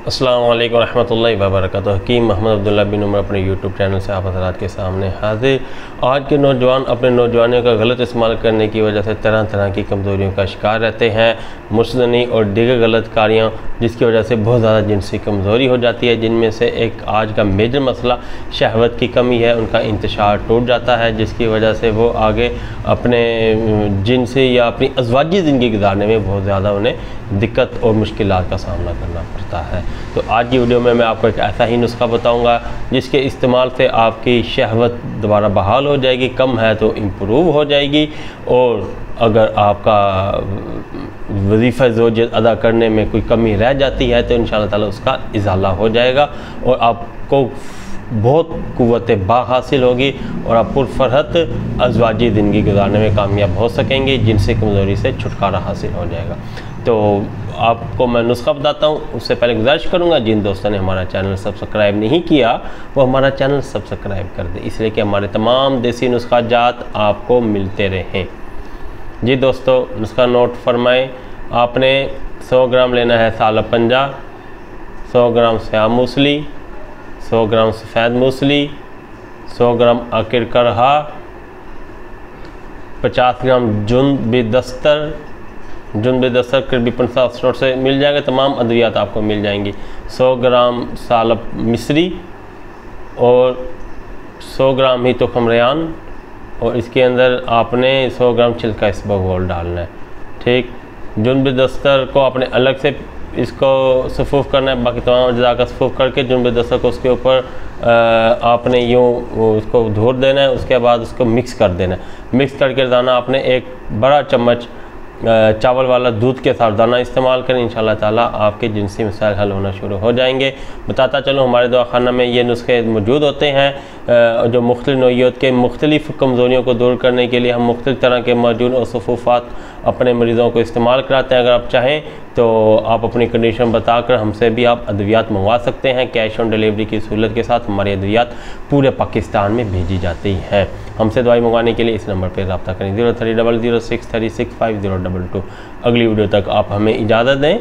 अस्सलाम वालेकुम रहमतुल्लाहि व बरकातुहू। हकीम मोहम्मद अब्दुल्ला बिन उमर अपने यूट्यूब चैनल से आप हज़रात के सामने हाजिर। आज के नौजवान अपने नौजवानियों का गलत इस्तेमाल करने की वजह से तरह तरह की कमज़ोरियों का शिकार रहते हैं, मुसदनी और दीगर गलत कारियाँ, जिसकी वजह से बहुत ज़्यादा जिनसी कमज़ोरी हो जाती है। जिनमें से एक आज का मेजर मसला शहवत की कमी है। उनका इंतशार टूट जाता है, जिसकी वजह से वो आगे अपने जिनसी या अपनी अज़वाजी ज़िंदगी गुजारने में बहुत ज़्यादा उन्हें दिक्कत और मुश्किलात का सामना करना पड़ता है। तो आज की वीडियो में मैं आपको एक ऐसा ही नुस्खा बताऊंगा जिसके इस्तेमाल से आपकी शहवत दोबारा बहाल हो जाएगी, कम है तो इम्प्रूव हो जाएगी, और अगर आपका वजीफ़ा ज़ौजियत अदा करने में कोई कमी रह जाती है तो इंशाअल्लाह ताला उसका इज़ाला हो जाएगा और आपको बहुत क़ुव्वत बा हासिल होगी और आप पुरफरहत अज़वाजी ज़िंदगी गुजारने में कामयाब हो सकेंगे। जिनसी कमज़ोरी से छुटकारा हासिल हो जाएगा। तो आपको मैं नुस्खा बताता हूँ, उससे पहले गुजारिश करूँगा जिन दोस्तों ने हमारा चैनल सब्सक्राइब नहीं किया वो हमारा चैनल सब्सक्राइब कर दे, इसलिए कि हमारे तमाम देसी नुस्खा जात आपको मिलते रहें। जी दोस्तों, नुस्खा नोट फरमाएँ। आपने 100 ग्राम लेना है साला पंजा, 100 ग्राम श्याम मूसली, 100 ग्राम सफ़ेद मूसली, 100 ग्राम आकिर करहा, 50 ग्राम जुन दस्तर करीबी 50 स्टोर से मिल जाएगा, तमाम अद्वियात आपको मिल जाएंगी। 100 ग्राम सालब मिस्री और 100 ग्राम ही तुखम रेहान, और इसके अंदर आपने 100 ग्राम छिलका इसबगोल डालना है। ठीक, जुन दस्तर को आपने अलग से इसको सफ़ूफ़ करना है, बाकी तमाम अज़्ज़ा का सफ़ूफ़ करके जुन दस्तर को उसके ऊपर आपने यूँ उसको धो देना है। उसके बाद उसको मिक्स कर देना है। मिक्स करके दाना आपने एक बड़ा चम्मच चावल वाला दूध के साथ दाना इस्तेमाल करें। इंशाअल्लाह ताला आपके जिनसी मसाइल हल होना शुरू हो जाएंगे। बताता चलो, हमारे दवाखाना में ये नुस्खे मौजूद होते हैं जो मुख्तलिफ़ नौइयत के मुख्तलिफ़ कमज़ोरियों को दूर करने के लिए हम मुख्तलिफ़ तरह के मौजूद और सफ़ूफ़ात अपने मरीज़ों को इस्तेमाल कराते हैं। अगर आप चाहें तो आप अपनी कंडीशन बताकर हमसे भी आप अद्वियात मंगवा सकते हैं। कैश ऑन डिलीवरी की सहूलत के साथ हमारी अद्वियात पूरे पाकिस्तान में भेजी जाती हैं। हमसे दवाई मंगवाने के लिए इस नंबर पर रब्ता करें 0300636502। अगली वीडियो तक आप हमें इजाज़त दें।